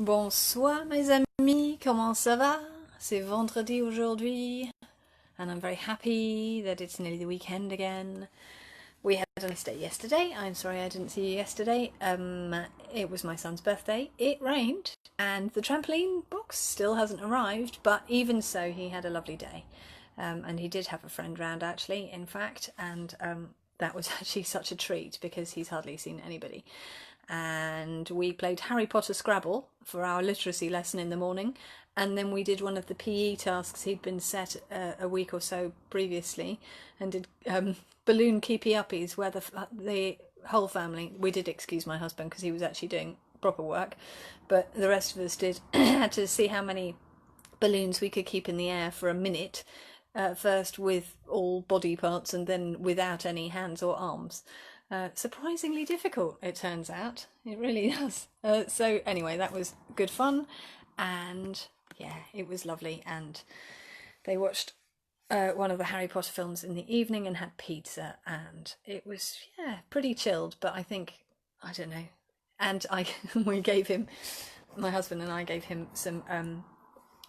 Bonsoir mes amis, comment ça va? C'est vendredi aujourd'hui, and I'm very happy that it's nearly the weekend again. We had a nice day yesterday. I'm sorry I didn't see you yesterday. It was my son's birthday. It rained, and the trampoline box still hasn't arrived, but even so, he had a lovely day. And he did have a friend round, actually, in fact, and that was actually such a treat because he's hardly seen anybody. And we played Harry Potter Scrabble for our literacy lesson in the morning, and then we did one of the PE tasks he'd been set a week or so previously, and did balloon keepy uppies where the whole family, we did excuse my husband because he was actually doing proper work, but the rest of us did had to see how many balloons we could keep in the air for a minute, first with all body parts and then without any hands or arms. Surprisingly difficult, it turns out. It really does. So anyway, that was good fun, and yeah, it was lovely. And they watched one of the Harry Potter films in the evening and had pizza, and it was, yeah, pretty chilled, but I think, I don't know. And we gave him, my husband and I gave him some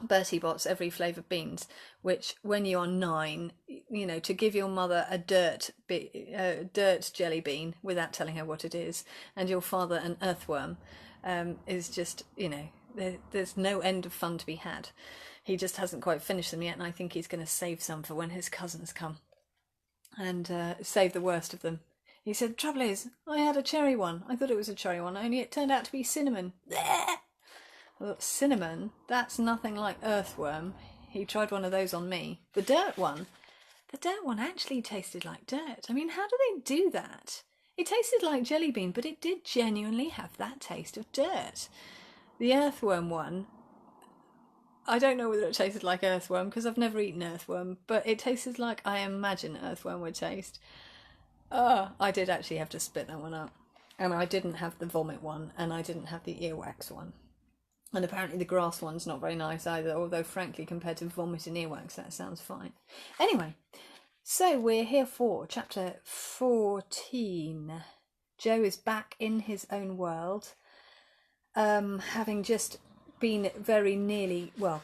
Bertie Bott's every flavoured beans, which when you are 9, you know, to give your mother a dirt jelly bean without telling her what it is, and your father an earthworm, is just, you know, there's no end of fun to be had. He just hasn't quite finished them yet, and I think he's going to save some for when his cousins come, and save the worst of them. He said, trouble is, I had a cherry one. I thought it was a cherry one, only it turned out to be cinnamon. Well, cinnamon, that's nothing like earthworm. He tried one of those on me. The dirt one actually tasted like dirt. I mean, how do they do that? It tasted like jelly bean, but it did genuinely have that taste of dirt. The earthworm one, I don't know whether it tasted like earthworm because I've never eaten earthworm, but it tasted like I imagine earthworm would taste. I did actually have to spit that one up. And I didn't have the vomit one, and I didn't have the earwax one. And apparently the grass one's not very nice either, although frankly compared to vomit and earwax, that sounds fine. Anyway, so we're here for chapter 14. Joe is back in his own world, having just been very nearly, well,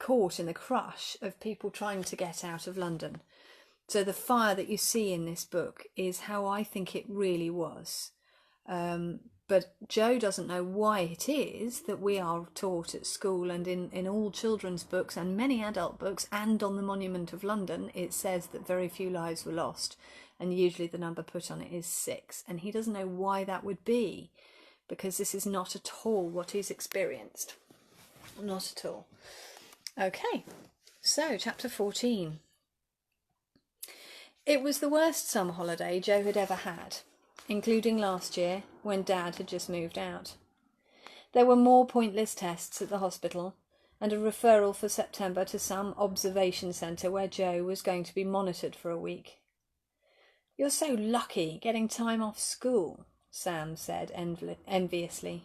caught in the crush of people trying to get out of London. So the fire that you see in this book is how I think it really was. But Joe doesn't know why it is that we are taught at school and in all children's books and many adult books and on the Monument of London, it says that very few lives were lost, and usually the number put on it is 6. And he doesn't know why that would be, because this is not at all what he's experienced. Not at all. Okay, so chapter 14. It was the worst summer holiday Joe had ever had, including last year when Dad had just moved out. There were more pointless tests at the hospital and a referral for September to some observation centre where Joe was going to be monitored for a week. "You're so lucky getting time off school," Sam said enviously.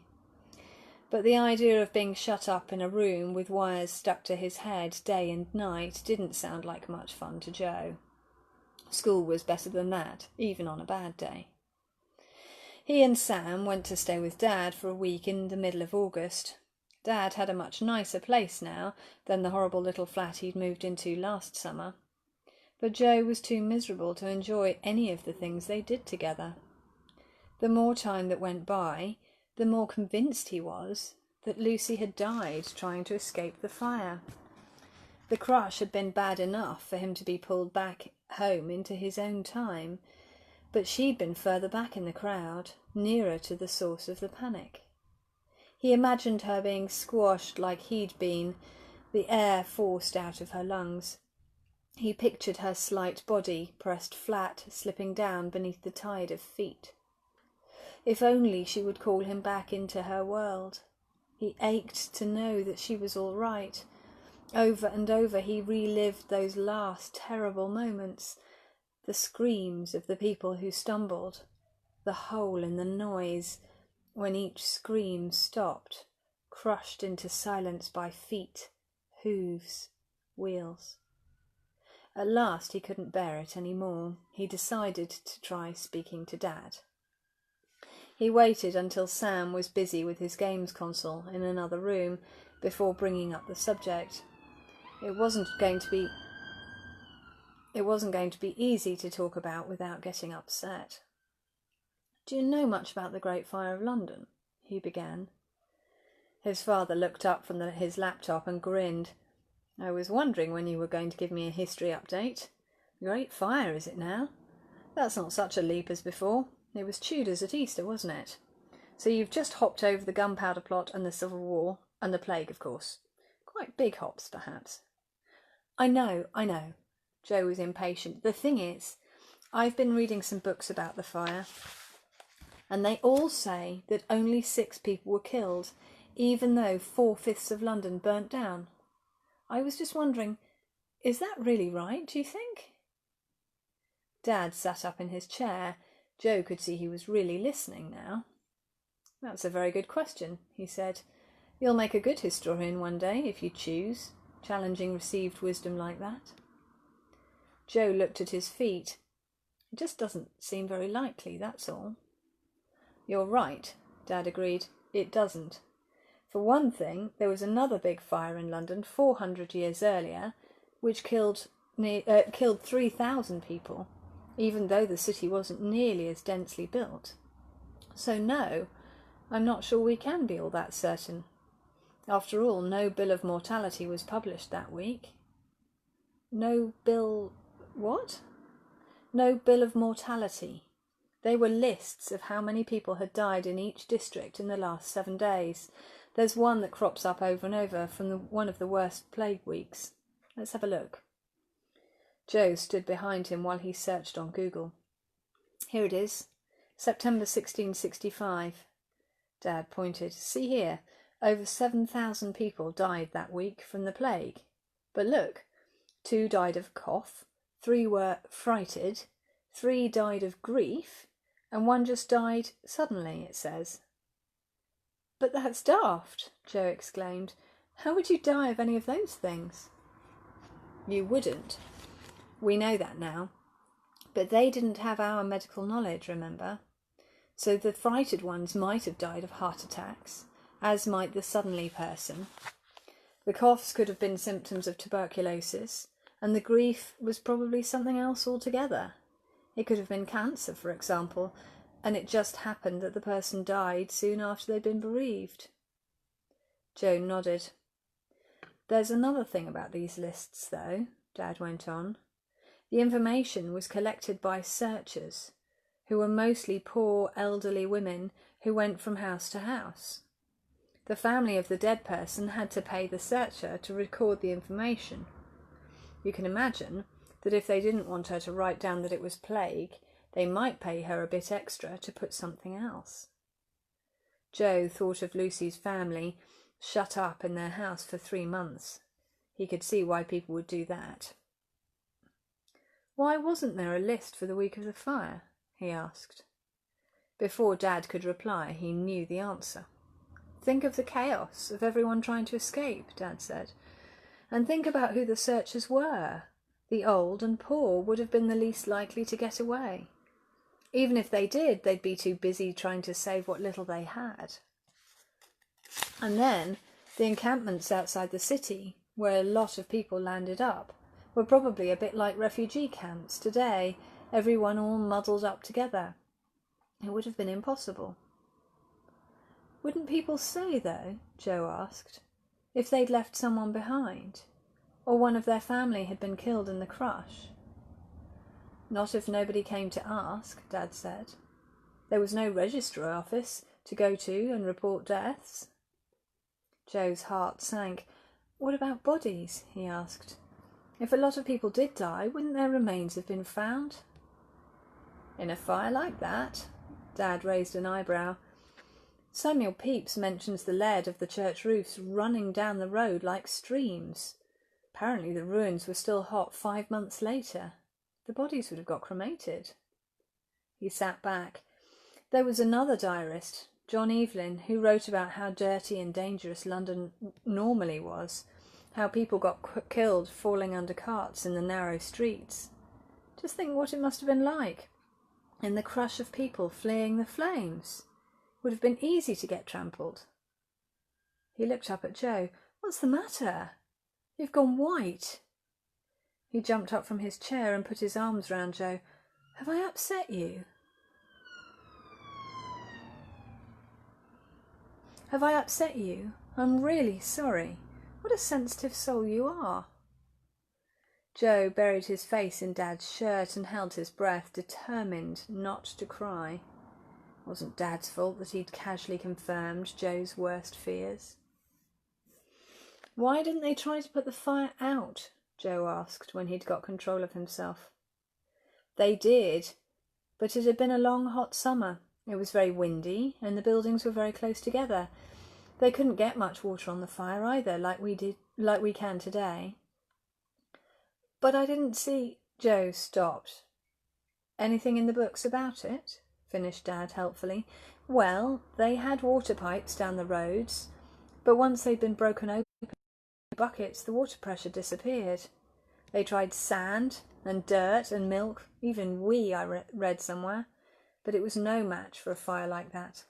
But the idea of being shut up in a room with wires stuck to his head day and night didn't sound like much fun to Joe. School was better than that, even on a bad day. He and Sam went to stay with Dad for a week in the middle of August. Dad had a much nicer place now than the horrible little flat he'd moved into last summer. But Joe was too miserable to enjoy any of the things they did together. The more time that went by, the more convinced he was that Lucy had died trying to escape the fire. The crush had been bad enough for him to be pulled back home into his own time, but she'd been further back in the crowd, nearer to the source of the panic. He imagined her being squashed like he'd been, the air forced out of her lungs. He pictured her slight body pressed flat, slipping down beneath the tide of feet. If only she would call him back into her world. He ached to know that she was all right. Over and over he relived those last terrible moments, the screams of the people who stumbled, the hole in the noise when each scream stopped, crushed into silence by feet, hooves, wheels. At last he couldn't bear it any more. He decided to try speaking to Dad. He waited until Sam was busy with his games console in another room before bringing up the subject. It wasn't going to be easy to talk about without getting upset. "Do you know much about the Great Fire of London?" he began. His father looked up from his laptop and grinned. "I was wondering when you were going to give me a history update. Great Fire, is it now? That's not such a leap as before. It was Tudors at Easter, wasn't it? So you've just hopped over the Gunpowder Plot and the Civil War, and the Plague, of course. Quite big hops, perhaps." I know. Joe was impatient. "The thing is, I've been reading some books about the fire, and they all say that only 6 people were killed, even though 4/5 of London burnt down. I was just wondering, is that really right, do you think?" Dad sat up in his chair. Joe could see he was really listening now. "That's a very good question," he said. "You'll make a good historian one day, if you choose, challenging received wisdom like that." Joe looked at his feet. "It just doesn't seem very likely, that's all." "You're right," Dad agreed. "It doesn't. For one thing, there was another big fire in London 400 years earlier, which killed 3,000 people, even though the city wasn't nearly as densely built. So no, I'm not sure we can be all that certain. After all, no bill of mortality was published that week." "No bill... what?" "No bill of mortality. They were lists of how many people had died in each district in the last 7 days. There's one that crops up over and over from one of the worst plague weeks. Let's have a look." Joe stood behind him while he searched on Google. "Here it is. September 1665. Dad pointed. "See here, over 7,000 people died that week from the plague. But look, 2 died of cough, 3 were frighted, 3 died of grief, and 1 just died suddenly, it says." "But that's daft," Joe exclaimed. "How would you die of any of those things?" "You wouldn't. We know that now. But they didn't have our medical knowledge, remember? So the frighted ones might have died of heart attacks, as might the suddenly person. The coughs could have been symptoms of tuberculosis, and the grief was probably something else altogether. It could have been cancer, for example, and it just happened that the person died soon after they'd been bereaved." Joe nodded. "There's another thing about these lists, though," Dad went on. "The information was collected by searchers, who were mostly poor elderly women who went from house to house. The family of the dead person had to pay the searcher to record the information. You can imagine that if they didn't want her to write down that it was plague, they might pay her a bit extra to put something else." Joe thought of Lucy's family shut up in their house for 3 months. He could see why people would do that. "Why wasn't there a list for the week of the fire?" he asked. Before Dad could reply, he knew the answer. "Think of the chaos of everyone trying to escape," Dad said. "And think about who the searchers were. The old and poor would have been the least likely to get away. Even if they did, they'd be too busy trying to save what little they had. And then the encampments outside the city, where a lot of people landed up, were probably a bit like refugee camps today, everyone all muddled up together. It would have been impossible." "Wouldn't people say, though," Joe asked, "if they'd left someone behind, or one of their family had been killed in the crush?" "Not if nobody came to ask," Dad said. "There was no registrar office to go to and report deaths." Joe's heart sank. "What about bodies?" he asked. "If a lot of people did die, wouldn't their remains have been found?" "In a fire like that?" Dad raised an eyebrow. "Samuel Pepys mentions the lead of the church roofs running down the road like streams. Apparently the ruins were still hot 5 months later. The bodies would have got cremated." He sat back. There was another diarist, John Evelyn, who wrote about how dirty and dangerous London normally was, how people got killed falling under carts in the narrow streets. Just think what it must have been like, in the crush of people fleeing the flames. would have been easy to get trampled. He looked up at Joe. "What's the matter? You've gone white." He jumped up from his chair and put his arms round Joe. "Have I upset you? Have I upset you? I'm really sorry. What a sensitive soul you are." Joe buried his face in Dad's shirt and held his breath, determined not to cry. It wasn't Dad's fault that he'd casually confirmed Joe's worst fears. "Why didn't they try to put the fire out?" Joe asked when he'd got control of himself. "They did, but it had been a long hot summer. It was very windy and the buildings were very close together. They couldn't get much water on the fire either, like we can today." "But I didn't see—" Joe stopped. "Anything in the books about it?" finished Dad helpfully. "Well, they had water pipes down the roads, but once they'd been broken open in buckets, the water pressure disappeared. They tried sand and dirt and milk, even wee, I read somewhere, but it was no match for a fire like that."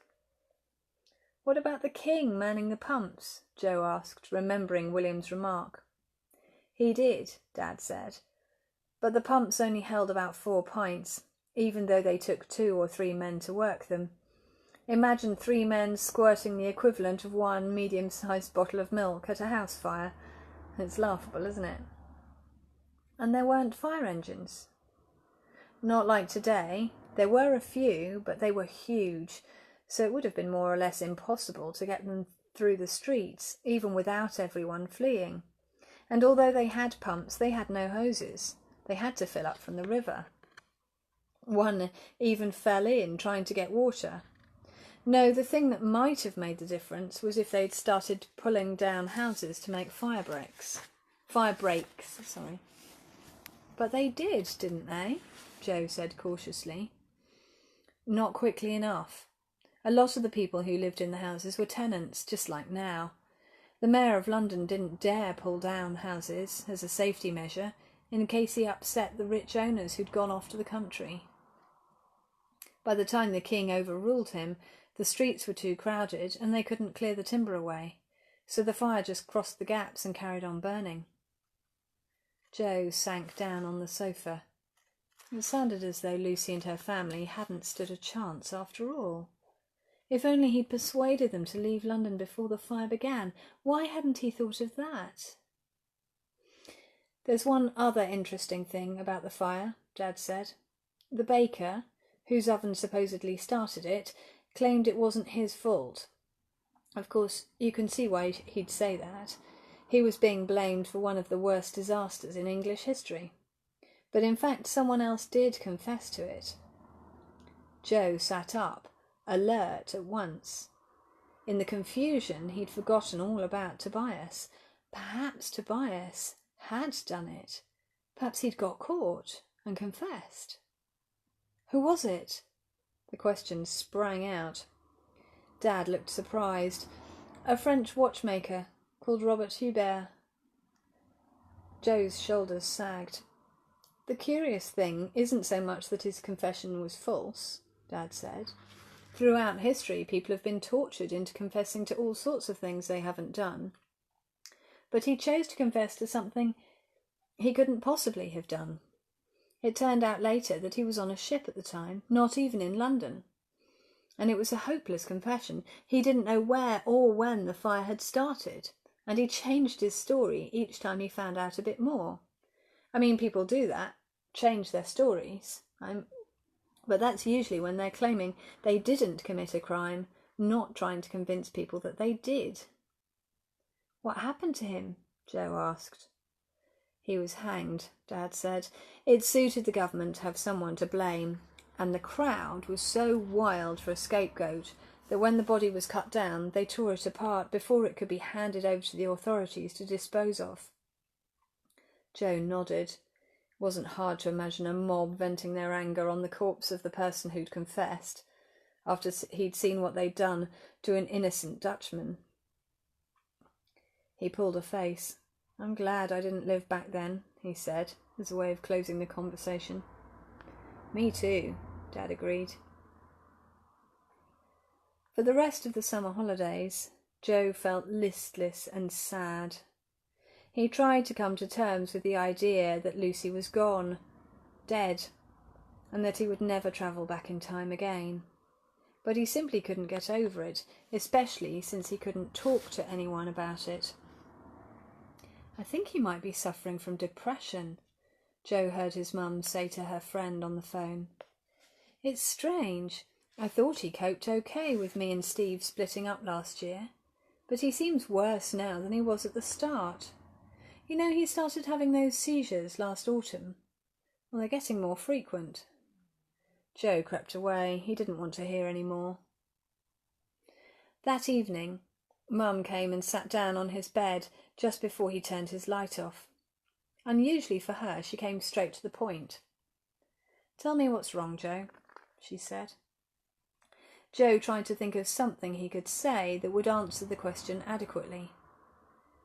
"What about the king manning the pumps?" Joe asked, remembering William's remark. "He did," Dad said, "but the pumps only held about 4 pints, even though they took 2 or 3 men to work them. Imagine 3 men squirting the equivalent of 1 medium-sized bottle of milk at a house fire. It's laughable, isn't it?" "And there weren't fire engines?" "Not like today. There were a few, but they were huge, so it would have been more or less impossible to get them through the streets, even without everyone fleeing. And although they had pumps, they had no hoses. They had to fill up from the river. One even fell in trying to get water. No, the thing that might have made the difference was if they'd started pulling down houses to make fire breaks. But they did, didn't they?" Joe said cautiously. "Not quickly enough. A lot of the people who lived in the houses were tenants, just like now. The Mayor of London didn't dare pull down houses as a safety measure in case he upset the rich owners who'd gone off to the country. By the time the king overruled him, the streets were too crowded and they couldn't clear the timber away, so the fire just crossed the gaps and carried on burning." Joe sank down on the sofa. It sounded as though Lucy and her family hadn't stood a chance after all. If only he'd persuaded them to leave London before the fire began. Why hadn't he thought of that? "There's one other interesting thing about the fire," Dad said. "The baker, whose oven supposedly started it, claimed it wasn't his fault. Of course, you can see why he'd say that. He was being blamed for one of the worst disasters in English history. But in fact, someone else did confess to it." Joe sat up, alert at once. In the confusion, he'd forgotten all about Tobias. Perhaps Tobias had done it. Perhaps he'd got caught and confessed. "Who was it?" The question sprang out. Dad looked surprised. "A French watchmaker called Robert Hubert." Joe's shoulders sagged. "The curious thing isn't so much that his confession was false," Dad said. "Throughout history, people have been tortured into confessing to all sorts of things they haven't done. But he chose to confess to something he couldn't possibly have done. It turned out later that he was on a ship at the time, not even in London. And it was a hopeless confession. He didn't know where or when the fire had started, and he changed his story each time he found out a bit more. I mean, people do that, change their stories. But that's usually when they're claiming they didn't commit a crime, not trying to convince people that they did." "What happened to him?" Joe asked. "He was hanged," Dad said. "It suited the government to have someone to blame, and the crowd was so wild for a scapegoat that when the body was cut down, they tore it apart before it could be handed over to the authorities to dispose of." Joe nodded. It wasn't hard to imagine a mob venting their anger on the corpse of the person who'd confessed, after he'd seen what they'd done to an innocent Dutchman. He pulled a face. "I'm glad I didn't live back then," he said, as a way of closing the conversation. "Me too," Dad agreed. For the rest of the summer holidays, Joe felt listless and sad. He tried to come to terms with the idea that Lucy was gone, dead, and that he would never travel back in time again. But he simply couldn't get over it, especially since he couldn't talk to anyone about it. "I think he might be suffering from depression," Joe heard his mum say to her friend on the phone. "It's strange. I thought he coped okay with me and Steve splitting up last year, but he seems worse now than he was at the start. You know, he started having those seizures last autumn. Well, they're getting more frequent." Joe crept away. He didn't want to hear any more. That evening, Mum came and sat down on his bed just before he turned his light off. Unusually for her, she came straight to the point. "Tell me what's wrong, Joe," she said. Joe tried to think of something he could say that would answer the question adequately,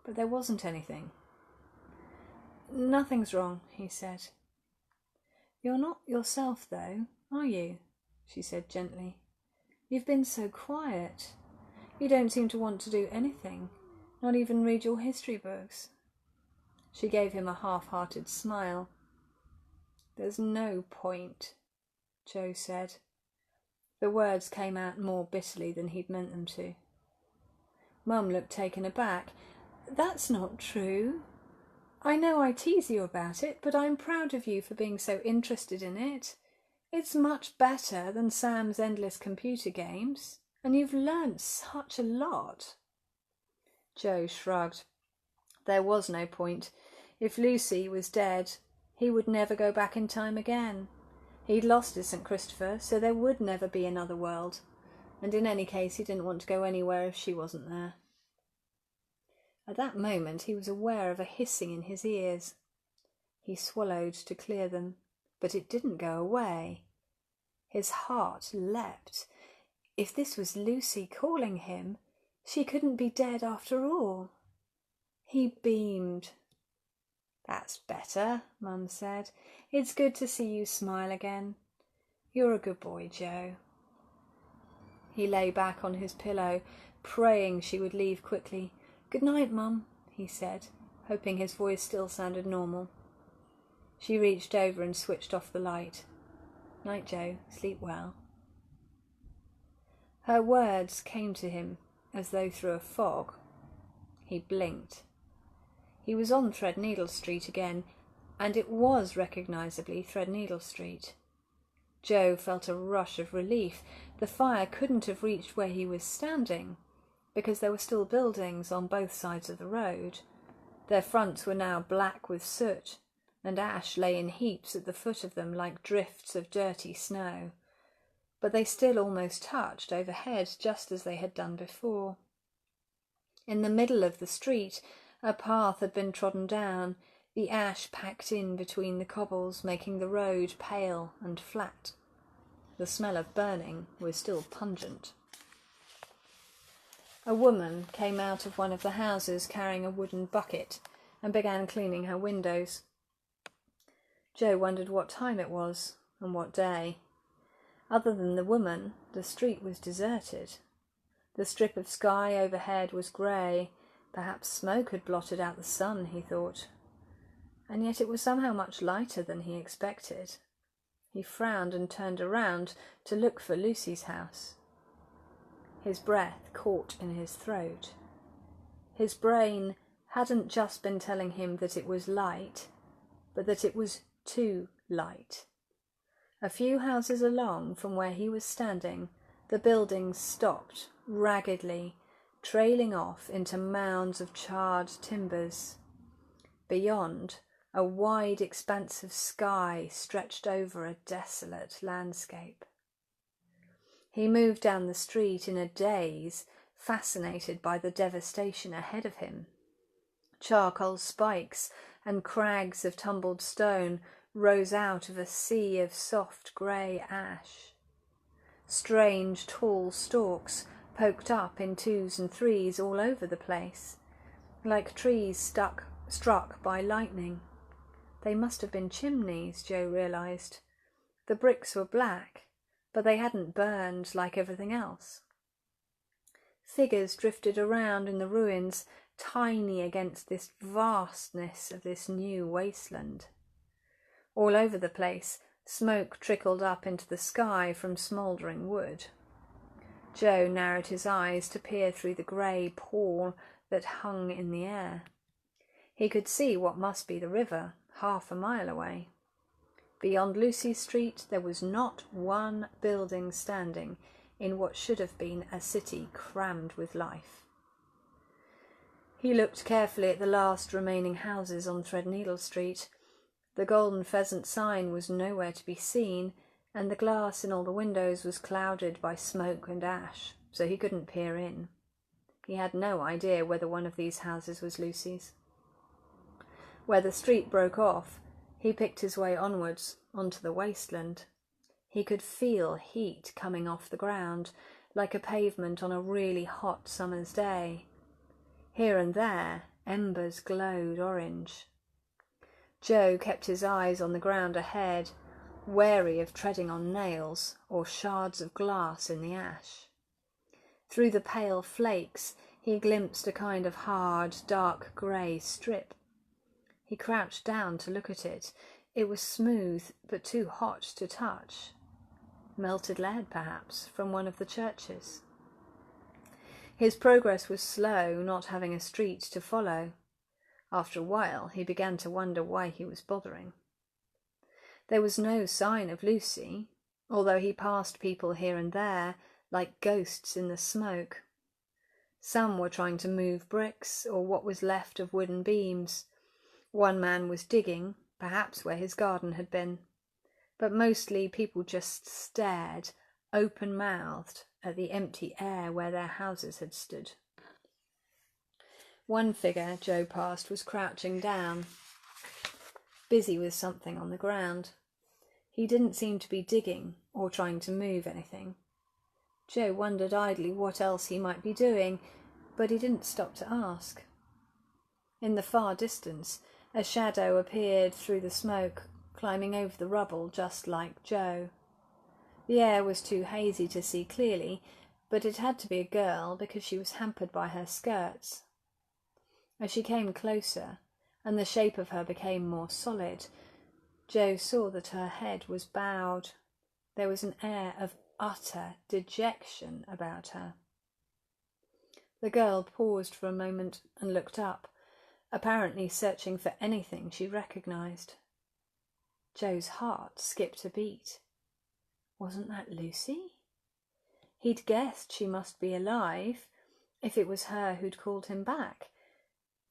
but there wasn't anything. "Nothing's wrong," he said. "You're not yourself, though, are you?" she said gently. "You've been so quiet. You don't seem to want to do anything, not even read your history books." She gave him a half-hearted smile. "There's no point," Joe said. The words came out more bitterly than he'd meant them to. Mum looked taken aback. "That's not true. I know I tease you about it, but I'm proud of you for being so interested in it. It's much better than Sam's endless computer games, and you've learnt such a lot." Joe shrugged. There was no point. If Lucy was dead, he would never go back in time again. He'd lost his St. Christopher, so there would never be another world, and in any case he didn't want to go anywhere if she wasn't there. At that moment he was aware of a hissing in his ears. He swallowed to clear them, but it didn't go away. His heart leapt. If this was Lucy calling him, she couldn't be dead after all. He beamed. "That's better," Mum said. "It's good to see you smile again. You're a good boy, Joe." He lay back on his pillow, praying she would leave quickly. "Good night, Mum," he said, hoping his voice still sounded normal. She reached over and switched off the light. "Night, Joe. Sleep well." Her words came to him as though through a fog. He blinked. He was on Threadneedle Street again, and it was recognisably Threadneedle Street. Joe felt a rush of relief. The fire couldn't have reached where he was standing, because there were still buildings on both sides of the road. Their fronts were now black with soot, and ash lay in heaps at the foot of them like drifts of dirty snow. But they still almost touched overhead, just as they had done before. In the middle of the street, a path had been trodden down, the ash packed in between the cobbles, making the road pale and flat. The smell of burning was still pungent. A woman came out of one of the houses carrying a wooden bucket and began cleaning her windows. Joe wondered what time it was and what day. Other than the woman, the street was deserted. The strip of sky overhead was grey. Perhaps smoke had blotted out the sun, he thought. And yet it was somehow much lighter than he expected. He frowned and turned around to look for Lucy's house. His breath caught in his throat. His brain hadn't just been telling him that it was light, but that it was too light. A few houses along from where he was standing, the buildings stopped raggedly, trailing off into mounds of charred timbers. Beyond, a wide expanse of sky stretched over a desolate landscape. He moved down the street in a daze, fascinated by the devastation ahead of him. Charcoal spikes and crags of tumbled stone rose out of a sea of soft grey ash. Strange tall stalks poked up in twos and threes all over the place, like trees struck by lightning. They must have been chimneys, Joe realised. The bricks were black, but they hadn't burned like everything else. Figures drifted around in the ruins, tiny against this vastness of this new wasteland. All over the place, smoke trickled up into the sky from smouldering wood. Joe narrowed his eyes to peer through the grey pall that hung in the air. He could see what must be the river, half a mile away. Beyond Lucy Street there was not one building standing in what should have been a city crammed with life. He looked carefully at the last remaining houses on Threadneedle Street. The Golden Pheasant sign was nowhere to be seen, and the glass in all the windows was clouded by smoke and ash, so he couldn't peer in. He had no idea whether one of these houses was Lucy's. Where the street broke off, he picked his way onwards, onto the wasteland. He could feel heat coming off the ground, like a pavement on a really hot summer's day. Here and there, embers glowed orange. Joe kept his eyes on the ground ahead, wary of treading on nails or shards of glass in the ash. Through the pale flakes, he glimpsed a kind of hard, dark grey strip. He crouched down to look at it. It was smooth, but too hot to touch. Melted lead, perhaps, from one of the churches. His progress was slow, not having a street to follow. After a while, he began to wonder why he was bothering. There was no sign of Lucy, although he passed people here and there, like ghosts in the smoke. Some were trying to move bricks, or what was left of wooden beams. One man was digging, perhaps where his garden had been. But mostly people just stared, open-mouthed, at the empty air where their houses had stood. One figure Joe passed was crouching down, busy with something on the ground. He didn't seem to be digging or trying to move anything. Joe wondered idly what else he might be doing, but he didn't stop to ask. In the far distance, a shadow appeared through the smoke, climbing over the rubble just like Joe. The air was too hazy to see clearly, but it had to be a girl because she was hampered by her skirts. As she came closer, and the shape of her became more solid, Joe saw that her head was bowed. There was an air of utter dejection about her. The girl paused for a moment and looked up, apparently searching for anything she recognised. Joe's heart skipped a beat. Wasn't that Lucy? He'd guessed she must be alive, if it was her who'd called him back,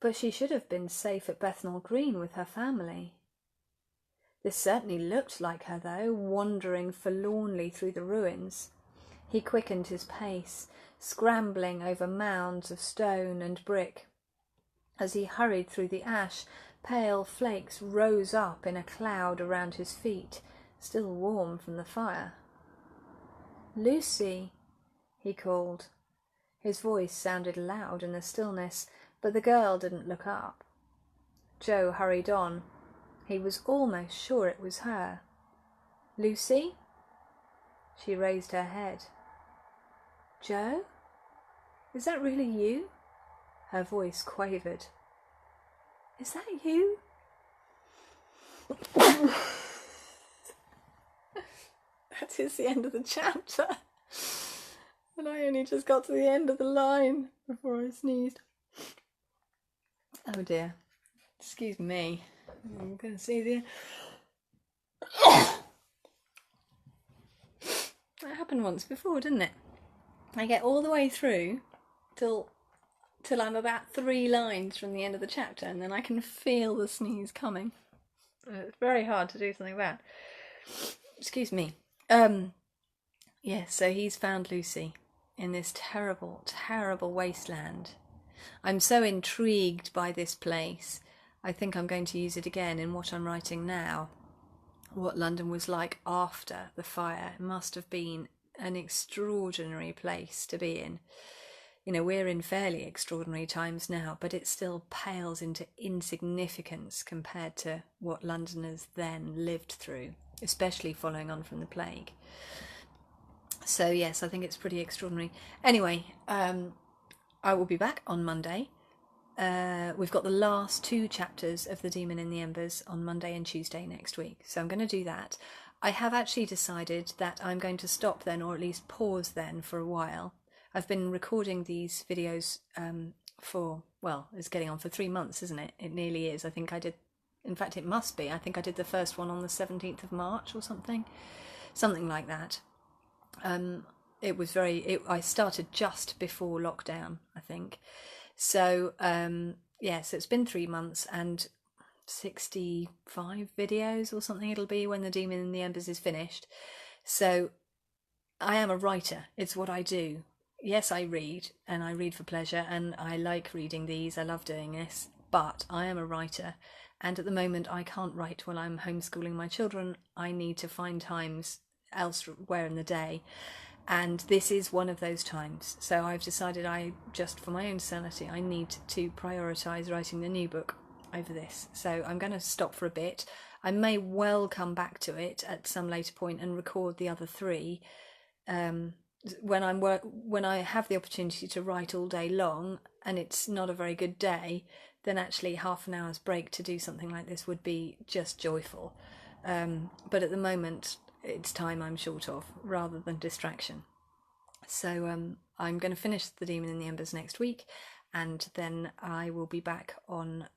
but she should have been safe at Bethnal Green with her family. This certainly looked like her, though, wandering forlornly through the ruins. He quickened his pace, scrambling over mounds of stone and brick. As he hurried through the ash, pale flakes rose up in a cloud around his feet, still warm from the fire. "Lucy," he called. His voice sounded loud in the stillness, but the girl didn't look up. Joe hurried on. He was almost sure it was her. "Lucy?" She raised her head. "Joe? Is that really you?" Her voice quavered. "Is that you?" That is the end of the chapter. And I only just got to the end of the line before I sneezed. Oh dear. Excuse me. I'm going to see the... That happened once before, didn't it? I get all the way through till I'm about 3 lines from the end of the chapter, and then I can feel the sneeze coming. And it's very hard to do something about. Excuse me. Yes, so he's found Lucy in this terrible, terrible wasteland. I'm so intrigued by this place. I think I'm going to use it again in what I'm writing now. What London was like after the fire. It must have been an extraordinary place to be in. You know, we're in fairly extraordinary times now, but it still pales into insignificance compared to what Londoners then lived through, especially following on from the plague. So yes, I think it's pretty extraordinary. Anyway, I will be back on Monday. We've got the last 2 chapters of The Demon in the Embers on Monday and Tuesday next week, so I'm going to do that. I have actually decided that I'm going to stop then, or at least pause then for a while. I've been recording these videos for, well, it's getting on for 3 months, isn't it? It nearly is. I think I did, in fact it must be, I think I did the first one on the 17th of March or something like that. It was I started just before lockdown, I think. So yeah, so it's been 3 months and 65 videos or something it'll be when The Demon in the Embers is finished. So I am a writer, it's what I do. Yes, I read, and I read for pleasure, and I like reading these, I love doing this, but I am a writer, and at the moment I can't write while I'm homeschooling my children. I need to find times elsewhere in the day, and this is one of those times. So I've decided just for my own sanity, I need to prioritise writing the new book over this. So I'm going to stop for a bit. I may well come back to it at some later point and record the other 3. When I have the opportunity to write all day long and it's not a very good day, then actually half an hour's break to do something like this would be just joyful. But at the moment, it's time I'm short of rather than distraction. So I'm going to finish The Demon in the Embers next week, and then I will be back on,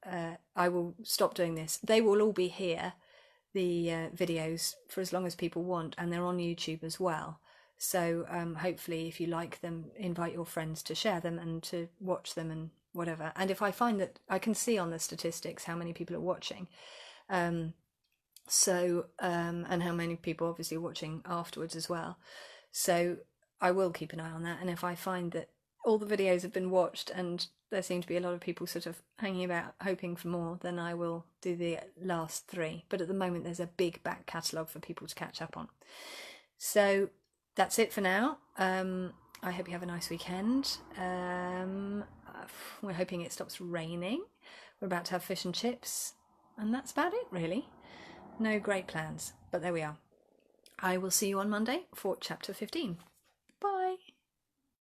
I will stop doing this. They will all be here, the videos, for as long as people want, and they're on YouTube as well. So hopefully if you like them, invite your friends to share them and to watch them and whatever. And if I find that I can see on the statistics how many people are watching, and how many people obviously are watching afterwards as well. So I will keep an eye on that, and if I find that all the videos have been watched and there seem to be a lot of people sort of hanging about hoping for more, then I will do the last 3. But at the moment there's a big back catalogue for people to catch up on. So that's it for now. I hope you have a nice weekend. We're hoping it stops raining. We're about to have fish and chips, and that's about it really. No great plans, but there we are. I will see you on Monday for chapter 15.